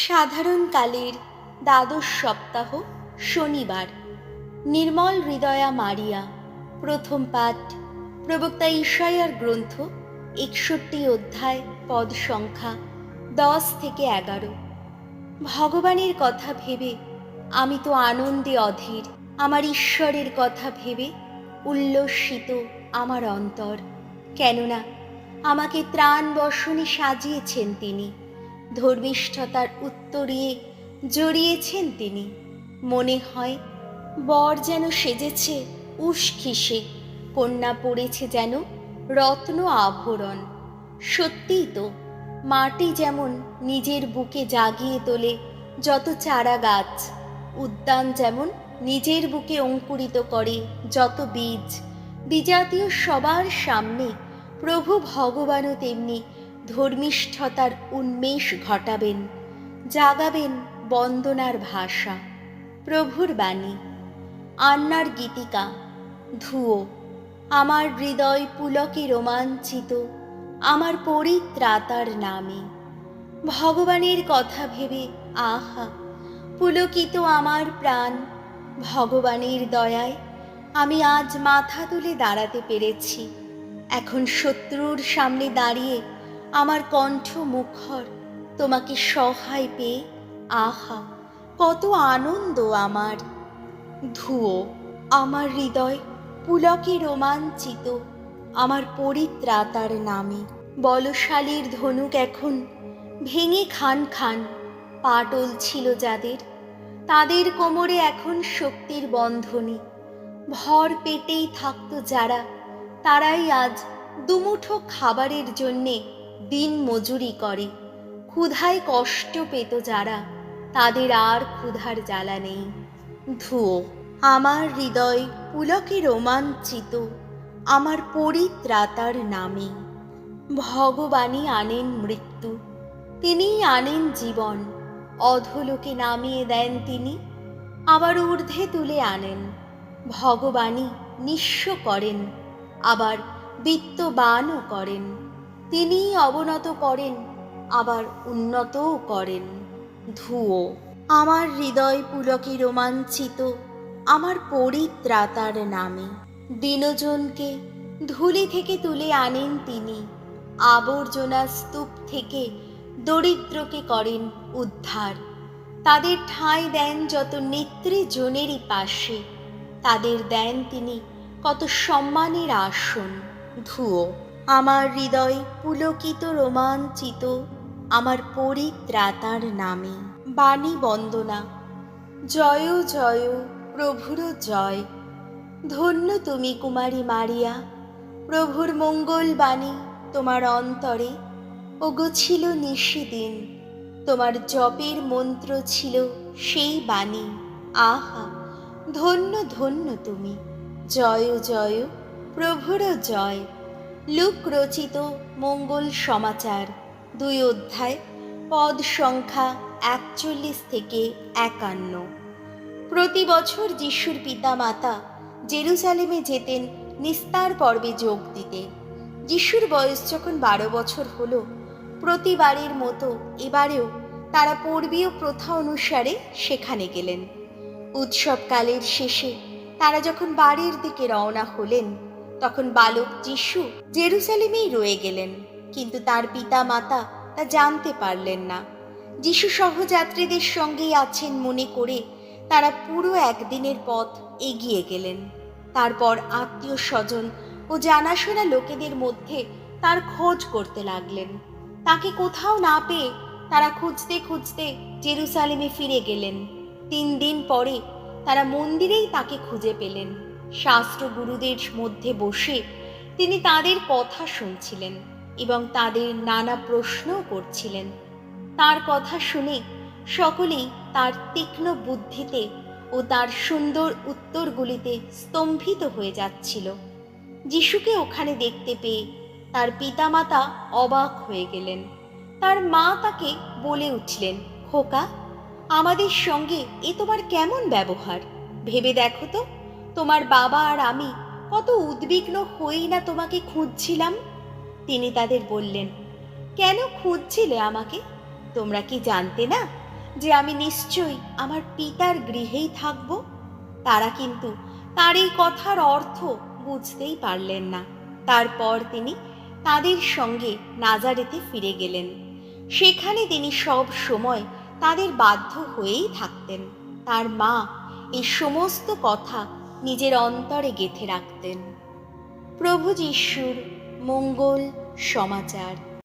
সাধারণকালের দ্বাদশ সপ্তাহ শনিবার। নির্মল হৃদয়া মারিয়া। প্রথম পাঠ প্রবক্তা ঈশায়ার গ্রন্থ 61 অধ্যায়, পদ সংখ্যা 10 থেকে 11। ভগবানের কথা ভেবে আমি তো আনন্দে অধীর, আমার ঈশ্বরের কথা ভেবে উল্লসিত আমার অন্তর। কেননা আমাকে ত্রাণ বসনে সাজিয়েছেন তিনি, ধর্মিষ্ঠতার উত্তরিয়ে জড়িয়েছেন তিনি। মনে হয় বর যেন সেজেছে উষ্খিসে, কন্যা পড়েছে যেন রত্ন আভরণ। সত্যিই তো, মাটি যেমন নিজের বুকে জাগিয়ে তোলে যত চারা গাছ, উদ্যান যেমন নিজের বুকে অঙ্কুরিত করে যত বীজ, বিজাতীয় সবার সামনে প্রভু ভগবানও তেমনি ধর্মিষ্ঠতার উন্মেষ ঘটাবেন, জাগাবেন বন্দনার ভাষা। প্রভুর বাণী। আন্নার গীতিকা। ধুয়ো। আমার হৃদয় পুলকে রোমাঞ্চিত আমার পরিত্রাতার নামে। ভগবানের কথা ভেবে আহা পুলকিত আমার প্রাণ। ভগবানের দয়ায় আমি আজ মাথা তুলে দাঁড়াতে পেরেছি। এখন শত্রুর সামনে দাঁড়িয়ে আমার কণ্ঠ মুখর তোমাকে সহায় পেয়ে আহা কত আনন্দ আমার। ধুয়ো। আমার হৃদয় পুলকে রোমাঞ্চিত আমার পরিত্রাতার নামে। বলশালীর ধনুক এখন ভেঙে খান খান, পাটল ছিল যাদের, তাদের কোমরে এখন শক্তির বন্ধনী। ভর পেটেই থাকতো যারা, তারাই আজ দুমুঠো খাবারের জন্যে দিন মজুরি করে। ক্ষুধায় কষ্ট পেত যারা, তাদের আর ক্ষুধার জ্বালা নেই। ধুয়ো। আমার হৃদয় পুলকে রোমাঞ্চিত আমার পরিত্রাতার নামে। ভগবানই আনেন মৃত্যু, তিনিই আনেন জীবন। অধোলোকে নামিয়ে দেন তিনি, আবার ঊর্ধ্বে তুলে আনেন। ভগবানই নিঃস্ব করেন, আবার বিত্তবানও করেন। তিনিই অবনত করেন, আবার উন্নতও করেন। ধুয়ো। আমার হৃদয় পুলকে রোমাঞ্চিত আমার পরিত্রাতার নামে। দীনজনকে ধুলি থেকে তুলে আনেন তিনি, আবর্জনা স্তূপ থেকে দরিদ্রকে করেন উদ্ধার। তাদের ঠাঁই দেন যত নেত্রীজনেরই পাশে, তাদের দেন তিনি কত সম্মানের আসন। ধুয়ো। আমার হৃদয় পুলকিত রোমাঞ্চিত আমার পরিত্রাতার নামে। বাণী বন্দনা। জয় জয় প্রভুর জয়। ধন্য তুমি কুমারী মারিয়া, প্রভুর মঙ্গল বাণী তোমার অন্তরে। ওগো ছিল নিশিদিন, তোমার জপের মন্ত্র ছিল সেই বাণী। আহা ধন্য ধন্য তুমি। জয় জয় প্রভুর জয়। লুক রচিত মঙ্গল সমাচার 2 অধ্যায়, পদ সংখ্যা 41 থেকে 51। প্রতি বছর যিশুর পিতা মাতা জেরুজালেমে যেতেন নিস্তার পর্বে যোগ দিতে। যিশুর বয়স যখন 12 বছর হলো, প্রতিবারের মতো এবারেও তারা পূর্বীয় প্রথা অনুসারে সেখানে গেলেন। উৎসবকালের শেষে তারা যখন বাড়ির দিকে রওনা হলেন, তখন বালক যিশু জেরুজালেমেই রয়ে গেলেন, কিন্তু তার পিতা মাতা তা জানতে পারলেন না। যিশু সহযাত্রীদের সঙ্গেই আছেন মনে করে তারা পুরো একদিনের পথ এগিয়ে গেলেন। তারপর আত্মীয় স্বজন ও জানাশোনা লোকেদের মধ্যে তার খোঁজ করতে লাগলেন। তাকে কোথাও না পেয়ে তারা খুঁজতে খুঁজতে জেরুজালেমে ফিরে গেলেন। 3 দিন পরে তারা মন্দিরেই তাকে খুঁজে পেলেন। শাস্ত্রগুরুদের মধ্যে বসে তিনি তাদের কথা শুনছিলেন এবং তাদের নানা প্রশ্নও করছিলেন। তার কথা শুনে সকলেই তার তীক্ষ্ণ বুদ্ধিতে ও তার সুন্দর উত্তরগুলিতে স্তম্ভিত হয়ে যাচ্ছিল। যিশুকে ওখানে দেখতে পেয়ে তার পিতামাতা অবাক হয়ে গেলেন। তার মা তাকে বলে উঠলেন, খোকা, আমাদের সঙ্গে এ তোমার কেমন ব্যবহার? ভেবে দেখো তো, তোমার বাবা আর আমি কত উদ্বিগ্ন হয়েই না তোমাকে খুঁজছিলাম। তিনি তাদের বললেন, কেন খুঁজছিলে আমাকে? তোমরা কি জানতে না যে আমি নিশ্চয়ই আমার পিতার গৃহেই থাকব, তারা কিন্তু তার এই কথার অর্থ বুঝতেই পারলেন না। তারপর তিনি তাদের সঙ্গে নাজারেতে ফিরে গেলেন। সেখানে তিনি সব সময় তাদের বাধ্য হয়েই থাকতেন। তার মা এই সমস্ত কথা নিজের অন্তরে গেঁথে রাখতেন। প্রভু যিশুর মঙ্গল সমাচার।